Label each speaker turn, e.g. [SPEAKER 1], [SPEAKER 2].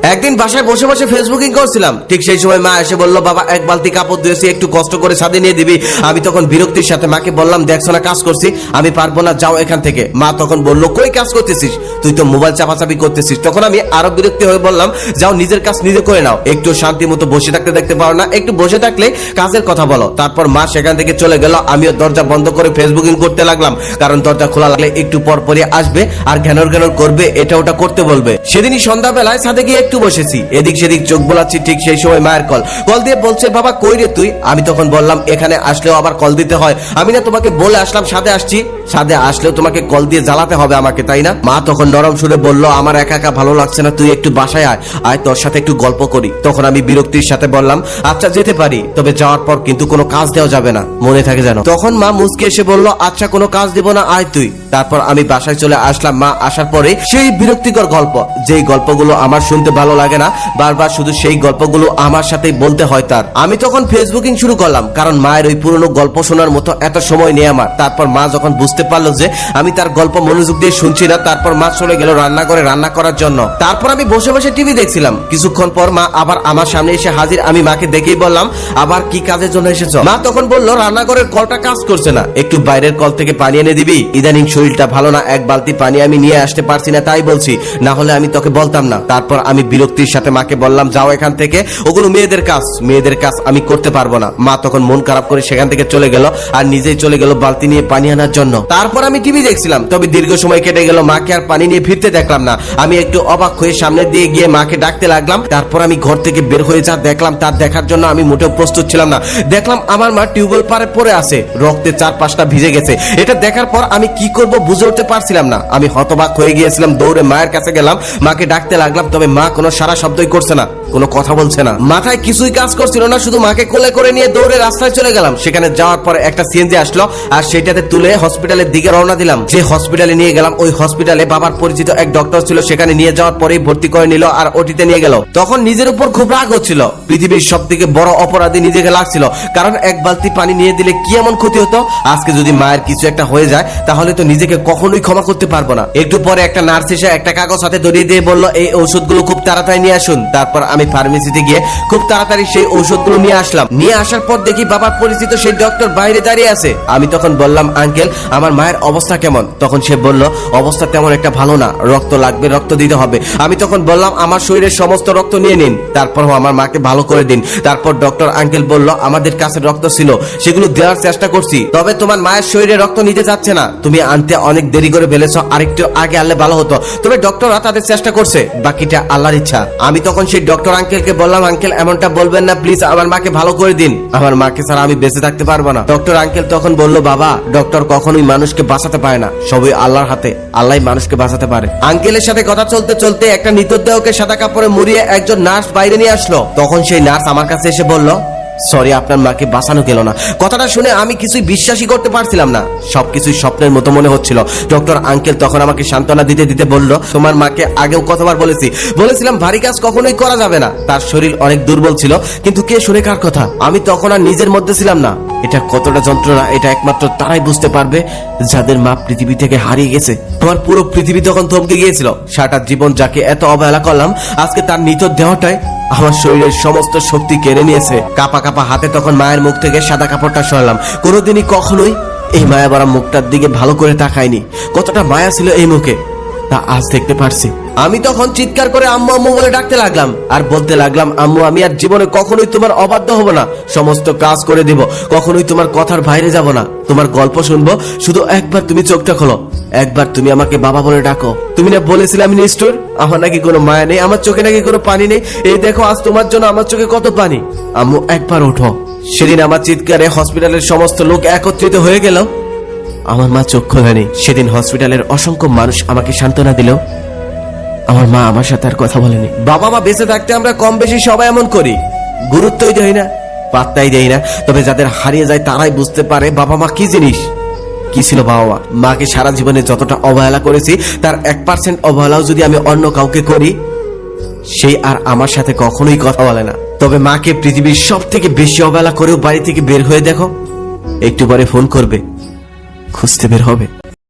[SPEAKER 1] একদিন বাসায় বসে বসে ফেসবুকিং করছিলাম, ঠিক সেই সময় মা এসে বলল, বাবা এক বালতি কাপড় ধুয়েছি, একটু কষ্ট করে ছাদে নিয়ে দিবি। আমি তখন বিরক্তির সাথে মাকে বললাম, দেখছো না কাজ করছি, আমি পারবো না, যাও এখান থেকে। মা তখন বলল, কই কাজ করতেছিস, তুই তো মোবাইল চাপাচাপি করতেছিস। তখন আমি আরো বিরক্তি হয়ে বললাম, যাও নিজের কাজ নিজে করে নাও, একটু শান্তি মতো বসে থাকতে দেখতে পারো না, একটু বসে থাকলে কাজের কথা বলো। তারপর মা সেখান থেকে চলে গেল, আমিও দরজা বন্ধ করে ফেসবুকিং করতে লাগলাম, কারণ দরজা খোলা লাগলে একটু পর পরই আসবে আর ঘ্যানর ঘ্যানর করবে, এটা ওটা করতে বলবে। সেদিনই সন্ধ্যাবেলায় ছাদে গিয়ে একটু বসেছি, এদিক সেদিক চোখ বোলাচ্ছি, ঠিক সেই সময় মায়ের কল দিয়ে বলছে, বাবা কই রে তুই? আমি তখন বললাম, এখানে আসলেও আবার কল দিতে হয়? আমি না তোমাকে বলে আসলাম ছাদে আসছি, ছাদে আসলেও তোমাকে কল দিয়ে জ্বালাতে হবে আমাকে, তাই না? মা তখন নরম সুরে বলল, আমার একা একা ভালো লাগছে না, তুই একটু বাসায় আয়, আয় তোর সাথে একটু গল্প করি। তখন আমি বিরক্তির সাথে বললাম, আচ্ছা যেতে পারি, তবে যাওয়ার পর কিন্তু কোনো কাজ দেওয়া যাবে না, মনে থাকে যেন। তখন মা মুচকি এসে বলল, আচ্ছা কোনো কাজ দিব না, আয় তুই। তারপর আমি বাসায় চলে আসলাম। মা আসার পরে সেই বিরক্তিকর গল্প, যেই গল্পগুলো আমার শুনতে ভালো লাগে না, বারবার শুধু সেই গল্পগুলো আমার সাথেই বলতে হয় তার। আমি তখন ফেসবুকিং শুরু করলাম, কারণ মায়ের ওই পুরনো গল্প শোনার মতো এত সময় নেই আমার। তারপর মা যখন বুঝতে পারলো যে আমি তার গল্প মনোযোগ দিয়ে শুনছি না, তারপর মা চলে গেল রান্নাঘরে রান্না করার জন্য। তারপর আমি বসে বসে টিভি দেখছিলাম। কিছুক্ষণ পর মা আবার আমার সামনে এসে হাজির। আমি মাকে দেখেই বললাম, আবার কি কাজের জন্য এসেছো? মা তখন বলল, রান্নাঘরের কলটা কাজ করছে না, একটু বাইরের কল থেকে পানি এনে দিবি, ইদানিং শরীরটা ভালো না, এক বালতি পানি আমি নিয়ে আসতে পারছি না, তাই বলছি, না হলে আমি তোকে বলতাম না। তারপর আমি বিরক্তির সাথে মাকে বললাম, যাও এখান থেকে, ওগুলো মেয়েদের কাজ আমি করতে পারবো না। মা তখন মন খারাপ করে সেখান থেকে চলে গেল আর নিজেই চলে গেল বালতি নিয়ে পানি আনার জন্য। তারপর আমি টিভি দেখছিলাম, তবে দীর্ঘ সময় কেটে গেল, মাকে আর পানি নিয়ে ফিরতে দেখলাম না। আমি একটু অবাক হয়ে সামনে দিয়ে গিয়ে মাকে ডাকতে লাগলাম। তারপর আমি ঘর থেকে বের হয়ে যা দেখলাম, তার দেখার জন্য আমি মোটেও প্রস্তুত ছিলাম না। দেখলাম আমার মা টিউবওয়েল পারে পড়ে আছে, রক্তে 4-5টা ভিজে গেছে। এটা দেখার পর আমি কি করব বুঝে উঠতে পারছিলাম না। আমি হতবাক হয়ে গিয়েছিলাম, দৌড়ে মায়ের কাছে গেলাম, মাকে ডাকতে লাগলাম, তবে মা কোনো সারা শব্দই করছে না, কোনো কথা বলছে না, মাথায় কিছুই কাজ করছিল না। শুধু মাকে কোলে করে নিয়ে দৌড়ে রাস্তায় চলে গেলাম। সেখানে যাওয়ার পর একটা সিএনজি আসলো আর সেটাতে তুলে হসপিটালের দিকে রওনা দিলাম। যে হসপিটালে নিয়ে গেলাম, ওই হসপিটালে বাবার পরিচিত এক ডক্টর ছিল। সেখানে নিয়ে যাওয়ার পরেই ভর্তি করে নিল আর ওটিতে নিয়ে গেল। তখন নিজের উপর খুব রাগ হচ্ছিল, পৃথিবীর সব থেকে বড় অপরাধী নিজেকে লাগছিল, কারণ এক বালতি পানি নিয়ে দিলে কি এমন ক্ষতি হতো? আজকে যদি মায়ের কিছু একটা হয়ে যায়, তাহলে তো নিজেকে কখনোই ক্ষমা করতে পারবো না। একটু পরে একটা নার্স এসে একটা কাগজ হাতে ধরিয়ে দিয়ে বলল, এই ঔষধগুলো খুব তাড়াতাড়ি নিয়ে আসুন। তারপর আমি ফার্মেসিতে গিয়ে খুব তাড়াতাড়ি সেই ঔষধগুলো নিয়ে আসলাম। নিয়ে আসার পর দেখি বাবার পরিচিত সেই ডক্টর বাইরে দাঁড়িয়ে আছে। আমি তখন বললাম, আঙ্কেল আমার মায়ের অবস্থা কেমন? তখন সে বলল, অবস্থা তেমন একটা ভালো না, রক্ত লাগবে, রক্ত দিতে হবে। আমি তখন বললাম, আমার শরীরের সমস্ত রক্ত নিয়ে নিন, তারপর আমার মাকে ভালো করে দিন। তারপর ডক্টর আঙ্কেল বলল, আমাদের কাছে রক্ত ছিল, সেগুলো দেওয়ার চেষ্টা করছি, তবে তোমার মায়ের শরীরে রক্ত নিতে চাচ্ছে না, তুমি আনতে অনেক দেরি করে ফেলেছ, আরেকটু আগে আনলে ভালো হতো। তবে ডক্টররা তাদের চেষ্টা করছে, বাকিটা আল্লাহর ইচ্ছা। আমি তখন সেই ডক্টর আঙ্কেলকে বললাম, আঙ্কেল এমনটা বলবেন না, প্লিজ আমার মাকে ভালো করে দিন, আমার মাকে ছাড়া আমি বেঁচে থাকতে পারবো না। ডক্টর আঙ্কেল তখন বলল, বাবা ডক্টর কখনোই মানুষকে বাঁচাতে পারে না, সবই আল্লাহর হাতে, আল্লাহ মানুষকে বাঁচাতে পারে। আঙ্কেলের সাথে কথা চলতে চলতে একটা মৃতদেহকে সাদা কাপড়ে মুড়িয়ে একজন নার্স বাইরে নিয়ে আসলো। তখন সেই নার্স আমার কাছে এসে বলল, সরি আপনার মাকে বাঁচানো গেল না। কথাটা শুনে আমি কিছুই বিশ্বাসই করতে পারছিলাম না, সবকিছুই স্বপ্নের মতো মনে হচ্ছিল। ডক্টর আঙ্কেল তখন আমাকে সান্ত্বনা দিতে দিতে বলল, তোমার মাকে আগেও কতবার বলেছিলাম ভারী কাজ কখনোই করা যাবে না, তার শরীর অনেক দুর্বল ছিল, কিন্তু কে শুনে কার কথা? আমি তখন আর নিজের মধ্যে ছিলাম না। এটা কতটা যন্ত্রণা, এটা একমাত্র তারাই বুঝতে পারবে যাদের মা পৃথিবী থেকে হারিয়ে গেছে। আমার পুরো পৃথিবী তখন থমকে গিয়েছিল। সারাটা জীবন যাকে এত অবহেলা করলাম, আজকে তার নিথর দেহটাই আমার শরীরের সমস্ত শক্তি কেড়ে নিয়েছে। কাপা কাপা হাতে তখন মায়ের মুখ থেকে সাদা কাপড়টা সরালাম। কোনোদিনই কখনোই এই মায়া ভরা মুখটার দিকে ভালো করে তাকাইনি। কতটা মায়া ছিল এই মুখে, তা আজ দেখতে পারছি। আমি তখন চিৎকার করে আম্মু আম্মু বলে ডাকতে লাগলাম আর বলতে লাগলাম, আম্মু আমি আর জীবনে কখনোই তোমার অবাধ্য হব না, সমস্ত কাজ করে দিব, কখনোই তোমার কথার বাইরে যাব না, তোমার গল্প শুনবো, শুধু একবার তুমি চোখটা খোলো, একবার তুমি আমাকে বাবা বলে ডাকো। তুমি না বলেছিলে আমি নিষ্ঠুর, আমার নাকি কোনো মায়া নেই, আমার চোখে নাকি কোনো পানি নেই, এই দেখো আজ তোমার জন্য আমার চোখে কত পানি। আম্মু একবার ওঠো। সেদিন আমার চিৎকারে হসপিটালের সমস্ত লোক একত্রিত হয়ে গেল, আমার মা চোখ খোলেনি। সেদিন হসপিটালের অসংখ্য মানুষ আমাকে সান্ত্বনা দিল, আমার মা আমার সাথে আর কথা বলেনি। বাবা মা বেঁচে থাকতে আমরা কম বেশি সবাই এমন করি, গুরুত্বই দেই না, পাত্তাই দেই না। তবে যাদের হারিয়ে যায় তারাই বুঝতে পারে বাবা মা কি জিনিস, কি ছিল বাবা মা। মাকে সারা জীবনে যতটা অবহেলা করেছি, তার 1% অবহেলাও যদি আমি অন্য কাউকে করি, সেই আর আমার সাথে কখনোই কথা বলে না। তবে মাকে পৃথিবীর সব থেকে বেশি অবহেলা করেও বাড়ি থেকে বের হয়ে দেখো, একটু পরে ফোন করবে, খুঁজতে বের হবে।